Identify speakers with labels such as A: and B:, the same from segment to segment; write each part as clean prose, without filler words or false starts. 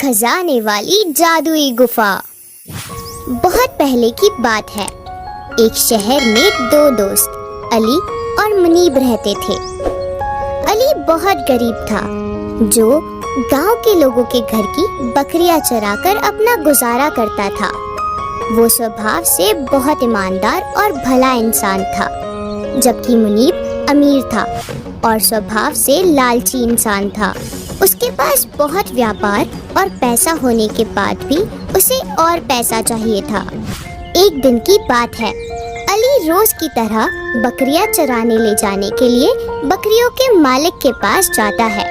A: खजाने वाली जादुई गुफा। बहुत पहले की बात है। एक शहर में दो दोस्त अली और मुनीब रहते थे। अली बहुत गरीब था, जो गांव के लोगों के घर की बकरियां चराकर अपना गुजारा करता था। वो स्वभाव से बहुत ईमानदार और भला इंसान था, जबकि मुनीब अमीर था और स्वभाव से लालची इंसान था। उसके पास बहुत व्यापार और पैसा होने के बाद भी उसे और पैसा चाहिए था। एक दिन की बात है, अली रोज की तरह बकरियां चराने ले जाने के लिए बकरियों के मालिक के पास जाता है।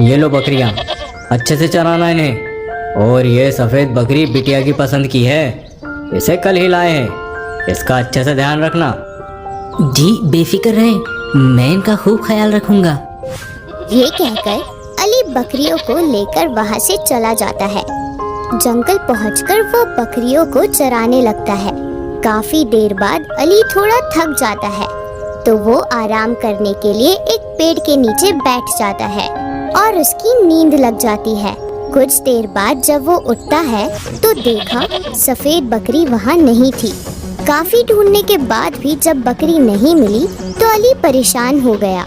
B: ये लो बकरियां, अच्छे से चराना इन्हें। और ये सफेद बकरी बिटिया की पसंद की है, इसे कल ही लाए हैं, इसका अच्छे से ध्यान रखना।
C: जी बेफिक्र रहें, मैं इनका खूब ख्याल रखूंगा।
A: ये कहकर अली बकरियों को लेकर वहाँ से चला जाता है। जंगल पहुंचकर वो बकरियों को चराने लगता है। काफी देर बाद अली थोड़ा थक जाता है, तो वो आराम करने के लिए एक पेड़ के नीचे बैठ जाता है और उसकी नींद लग जाती है। कुछ देर बाद जब वो उठता है तो देखा सफेद बकरी वहाँ नहीं थी। काफी ढूंढने के बाद भी जब बकरी नहीं मिली तो अली परेशान हो गया।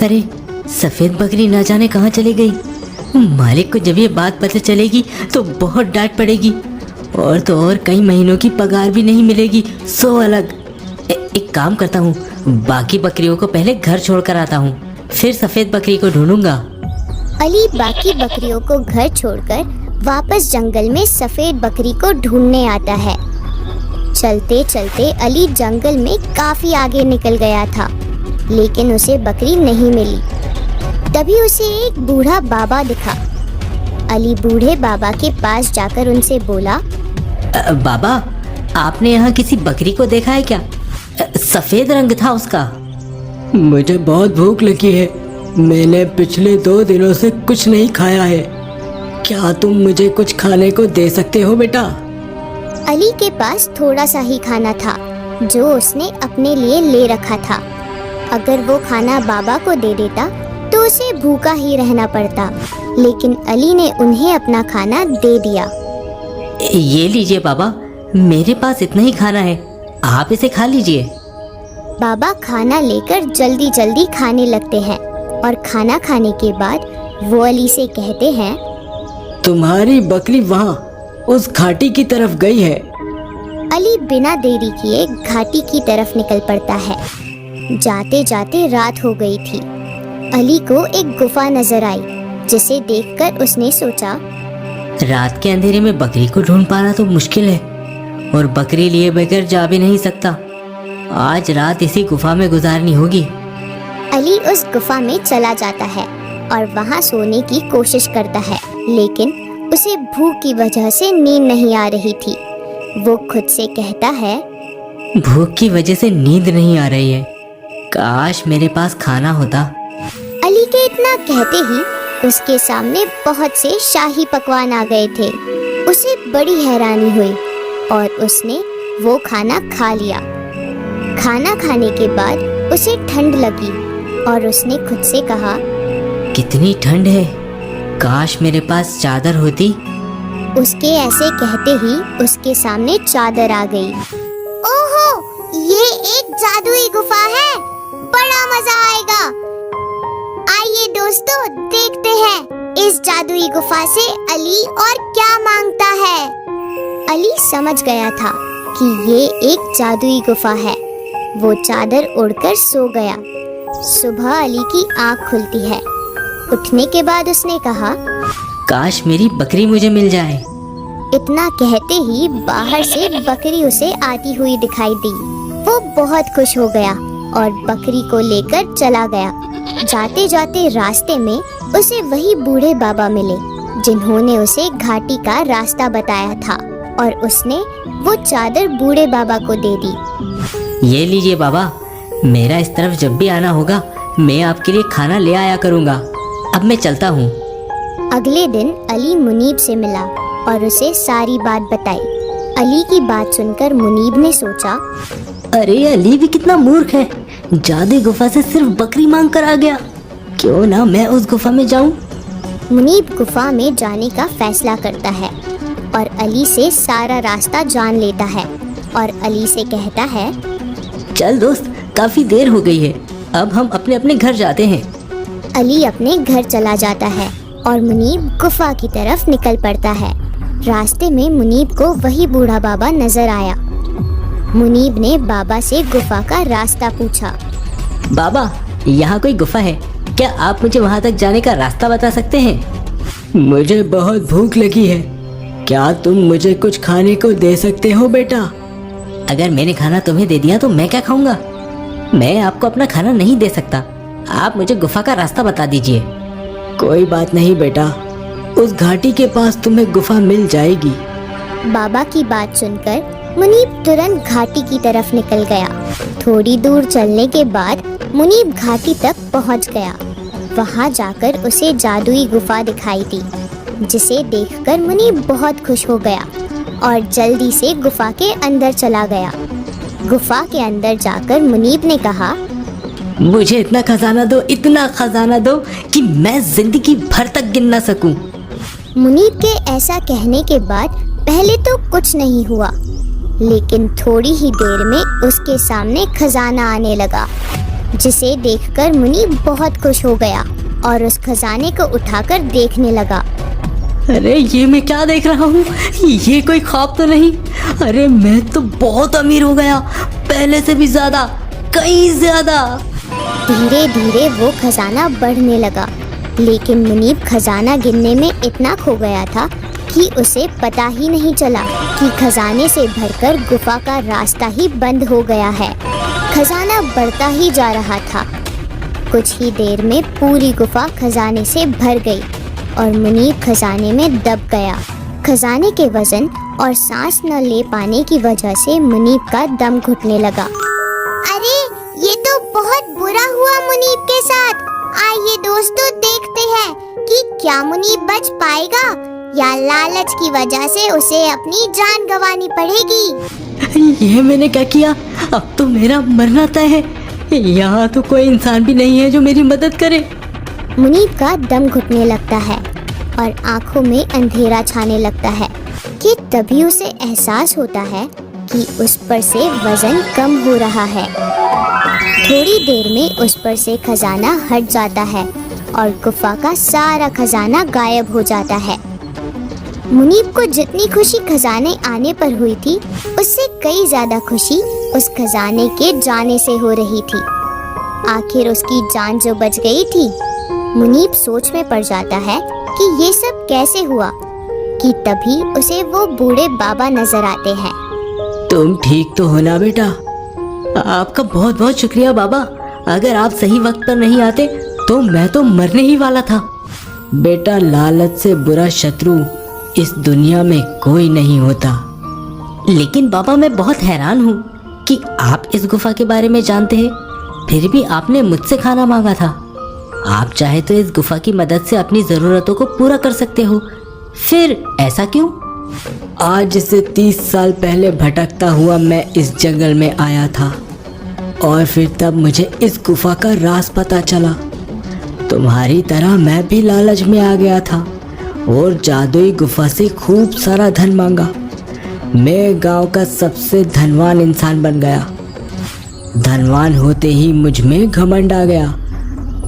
C: अरे सफेद बकरी ना जाने कहाँ चली गई। मालिक को जब ये बात पता चलेगी तो बहुत डांट पड़ेगी, और तो और कई महीनों की पगार भी नहीं मिलेगी। सो अलग एक काम करता हूँ, बाकी बकरियों को पहले घर छोड़कर आता हूँ, फिर सफेद बकरी को ढूंढूंगा।
A: अली बाकी बकरियों को घर छोड़कर वापस जंगल में सफेद बकरी को ढूंढने आता है। चलते चलते अली जंगल में काफी आगे निकल गया था, लेकिन उसे बकरी नहीं मिली। तभी उसे एक बूढ़ा बाबा दिखा। अली बूढ़े बाबा के पास जाकर उनसे बोला,
C: बाबा, आपने यहाँ किसी बकरी को देखा है क्या? सफेद रंग था उसका।
B: मुझे बहुत भूख लगी है, मैंने पिछले 2 दिनों से कुछ नहीं खाया है, क्या तुम मुझे कुछ खाने को दे सकते हो बेटा?
A: अली के पास थोड़ा सा ही खाना था, जो उसने अपने लिए ले रखा था। अगर वो खाना बाबा को दे देता तो उसे भूखा ही रहना पड़ता, लेकिन अली ने उन्हें अपना खाना दे दिया।
C: ये लीजिए बाबा, मेरे पास इतना ही खाना है, आप इसे खा लीजिए।
A: बाबा खाना लेकर जल्दी जल्दी खाने लगते हैं और खाना खाने के बाद वो अली से कहते हैं,
B: तुम्हारी बकरी वहाँ उस घाटी की तरफ गई है।
A: अली बिना देरी किए घाटी की तरफ निकल पड़ता है। जाते जाते रात हो गई थी। अली को एक गुफा नजर आई, जिसे देखकर उसने सोचा,
C: रात के अंधेरे में बकरी को ढूंढ पाना तो मुश्किल है, और बकरी लिए बगैर जा भी नहीं सकता। आज रात इसी गुफा में गुजारनी होगी।
A: अली उस गुफा में चला जाता है और वहाँ सोने की कोशिश करता है, लेकिन उसे भूख की वजह से नींद नहीं आ रही थी। वो खुद से कहता है,
C: भूख की वजह से नींद नहीं आ रही है, काश मेरे पास खाना होता।
A: अली के इतना कहते ही उसके सामने बहुत से शाही पकवान आ गए थे। उसे बड़ी हैरानी हुई और उसने वो खाना खा लिया। खाना खाने के बाद उसे ठंड लगी और उसने खुद से कहा,
C: कितनी ठंड है, काश मेरे पास चादर होती।
A: उसके ऐसे कहते ही उसके सामने चादर आ गई। ओहो, ये एक जादुई गुफा है, बड़ा मजा आएगा। आइए दोस्तों, देखते हैं इस जादुई गुफा से अली और क्या मांगता है। अली समझ गया था कि ये एक जादुई गुफा है। वो चादर ओढ़कर सो गया। सुबह अली की आँख खुलती है। उठने के बाद उसने कहा,
C: काश मेरी बकरी मुझे मिल जाए।
A: इतना कहते ही बाहर से बकरी उसे आती हुई दिखाई दी। वो बहुत खुश हो गया और बकरी को लेकर चला गया। जाते जाते रास्ते में उसे वही बूढ़े बाबा मिले, जिन्होंने उसे घाटी का रास्ता बताया था, और उसने वो चादर बूढ़े बाबा को दे दी।
C: ये लीजिए बाबा, मेरा इस तरफ जब भी आना होगा मैं आपके लिए खाना ले आया करूँगा। अब मैं चलता हूँ।
A: अगले दिन अली मुनीब से मिला और उसे सारी बात बताई। अली की बात सुनकर मुनीब ने सोचा,
C: अरे अली भी कितना मूर्ख है, जादुई गुफा से सिर्फ बकरी मांग कर आ गया। क्यों ना मैं उस गुफा में जाऊं।
A: मुनीब गुफा में जाने का फैसला करता है और अली से सारा रास्ता जान लेता है और अली से कहता है,
C: चल दोस्त, काफी देर हो गई है, अब हम अपने अपने घर जाते हैं।
A: अली अपने घर चला जाता है और मुनीब गुफा की तरफ निकल पड़ता है। रास्ते में मुनीब को वही बूढ़ा बाबा नजर आया। मुनीब ने बाबा से गुफा का रास्ता पूछा।
C: बाबा, यहाँ कोई गुफा है क्या? आप मुझे वहाँ तक जाने का रास्ता बता सकते हैं?
B: मुझे बहुत भूख लगी है, क्या तुम मुझे कुछ खाने को दे सकते हो बेटा?
C: अगर मैंने खाना तुम्हें दे दिया तो मैं क्या खाऊंगा? मैं आपको अपना खाना नहीं दे सकता, आप मुझे गुफा का रास्ता बता दीजिए।
B: कोई बात नहीं बेटा, उस घाटी के पास तुम्हें गुफा मिल जाएगी।
A: बाबा की बात सुनकर मुनीब तुरंत घाटी की तरफ निकल गया। थोड़ी दूर चलने के बाद मुनीब घाटी तक पहुंच गया। वहां जाकर उसे जादुई गुफा दिखाई दी, जिसे देखकर मुनीब बहुत खुश हो गया और जल्दी से गुफा के अंदर चला गया। गुफा के अंदर जाकर मुनीब ने कहा,
C: मुझे इतना खजाना दो, इतना खजाना दो कि मैं जिंदगी भर तक गिन ना सकूं।
A: मुनीब के ऐसा कहने के बाद पहले तो कुछ नहीं हुआ, लेकिन थोड़ी ही देर में उसके सामने खजाना आने लगा, जिसे देखकर मुनीब बहुत खुश हो गया और उस खजाने को उठाकर देखने लगा।
C: अरे ये मैं क्या देख रहा हूँ? ये कोई ख्वाब तो नहीं? अरे मैं तो बहुत अमीर हो गया, पहले से भी ज्यादा, कहीं ज्यादा।
A: धीरे धीरे वो खजाना बढ़ने लगा, लेकिन मुनीब खजाना गिनने में इतना खो गया था कि उसे पता ही नहीं चला कि खजाने से भरकर गुफा का रास्ता ही बंद हो गया है। खजाना बढ़ता ही जा रहा था। कुछ ही देर में पूरी गुफा खजाने से भर गई और मुनीब खजाने में दब गया। खजाने के वजन और सांस न ले पाने की वजह से मुनीब का दम घुटने लगा। अरे ये तो बहुत बुरा हुआ मुनीब के साथ। आइए दोस्तों, देखते हैं कि क्या मुनीब बच पाएगा या लालच की वजह से उसे अपनी जान गंवानी पड़ेगी।
C: ये मैंने क्या किया? अब तो मेरा मरना तय है। यहाँ तो कोई इंसान भी नहीं है जो मेरी मदद करे।
A: मुनीब का दम घुटने लगता है और आंखों में अंधेरा छाने लगता है कि तभी उसे एहसास होता है कि उस पर से वजन कम हो रहा है। थोड़ी देर में उस पर से खजाना हट जाता है और गुफा का सारा खजाना गायब हो जाता है। मुनीब को जितनी खुशी खजाने आने पर हुई थी, उससे कई ज्यादा खुशी उस खजाने के जाने से हो रही थी। आखिर उसकी जान जो बच गई थी। मुनीब सोच में पड़ जाता है कि ये सब कैसे हुआ, कि तभी उसे वो बूढ़े बाबा नजर आते हैं।
C: तुम ठीक तो हो ना बेटा? आपका बहुत बहुत शुक्रिया बाबा, अगर आप सही वक्त पर नहीं आते तो मैं तो मरने ही वाला था।
B: बेटा, लालच से बुरा शत्रु इस दुनिया में कोई नहीं होता।
C: लेकिन बाबा, मैं बहुत हैरान हूँ कि आप इस गुफा के बारे में जानते हैं, फिर भी आपने मुझसे खाना मांगा था। आप चाहे तो इस गुफा की मदद से अपनी ज़रूरतों को पूरा कर सकते हो, फिर ऐसा क्यों?
B: आज से 30 साल पहले भटकता हुआ मैं इस जंगल में आया था और फिर तब मुझे इस गुफा का राज पता चला। तुम्हारी तरह मैं भी लालच में आ गया था और जादुई गुफा से खूब सारा धन मांगा। मैं गांव का सबसे धनवान इंसान बन गया। धनवान होते ही मुझ में घमंड आ गया।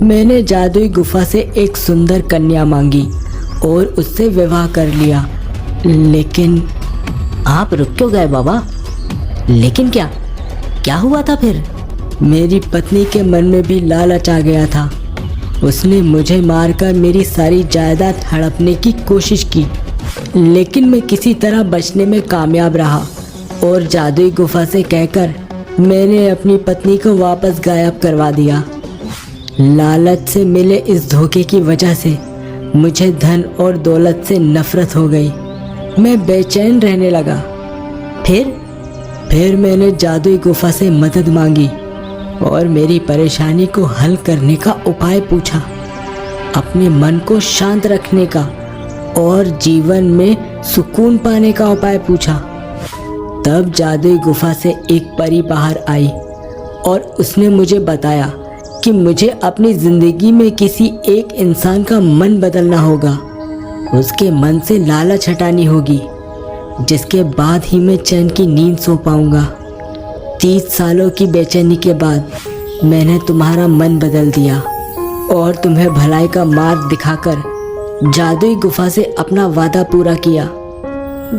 B: मैंने जादुई गुफा से एक सुंदर कन्या मांगी और उससे विवाह कर लिया। लेकिन
C: आप रुक क्यों गए बाबा? लेकिन क्या क्या हुआ था फिर?
B: मेरी पत्नी के मन में भी लालच आ गया था। उसने मुझे मारकर मेरी सारी जायदाद हड़पने की कोशिश की, लेकिन मैं किसी तरह बचने में कामयाब रहा और जादुई गुफा से कहकर मैंने अपनी पत्नी को वापस गायब करवा दिया। लालच से मिले इस धोखे की वजह से मुझे धन और दौलत से नफरत हो गई। मैं बेचैन रहने लगा। फिर मैंने जादुई गुफा से मदद मांगी और मेरी परेशानी को हल करने का उपाय पूछा, अपने मन को शांत रखने का और जीवन में सुकून पाने का उपाय पूछा। तब जादुई गुफा से एक परी बाहर आई और उसने मुझे बताया कि मुझे अपनी जिंदगी में किसी एक इंसान का मन बदलना होगा। उसके मन से लालच हटानी होगी, जिसके बाद ही मैं चैन की नींद सो पाऊंगा। 30 सालों की बेचैनी के बाद मैंने तुम्हारा मन बदल दिया और तुम्हें भलाई का मार्ग दिखाकर जादुई गुफा से अपना वादा पूरा किया।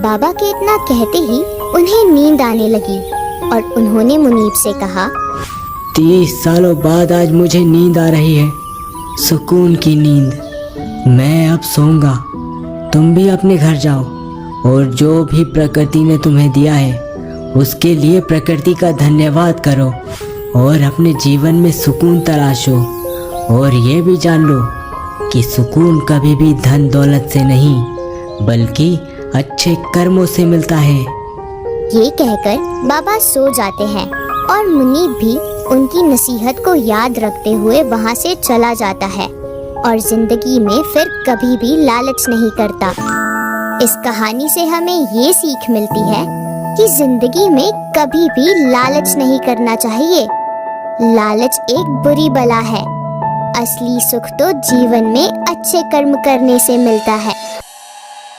A: बाबा के इतना कहते ही उन्हें नींद आने लगी और उन्होंने मुनीब से कहा,
B: 30 सालों बाद आज मुझे नींद आ रही है, सुकून की नींद। मैं अब सोऊंगा, तुम भी अपने घर जाओ और जो भी प्रकृति ने तुम्हें दिया है उसके लिए प्रकृति का धन्यवाद करो और अपने जीवन में सुकून तलाशो। और ये भी जान लो कि सुकून कभी भी धन दौलत से नहीं बल्कि अच्छे कर्मों से मिलता है।
A: ये कहकर बाबा सो जाते हैं और मुनीब भी उनकी नसीहत को याद रखते हुए वहाँ से चला जाता है और जिंदगी में फिर कभी भी लालच नहीं करता। इस कहानी से हमें ये सीख मिलती है कि जिंदगी में कभी भी लालच नहीं करना चाहिए। लालच एक बुरी बला है। असली सुख तो जीवन में अच्छे कर्म करने से मिलता है।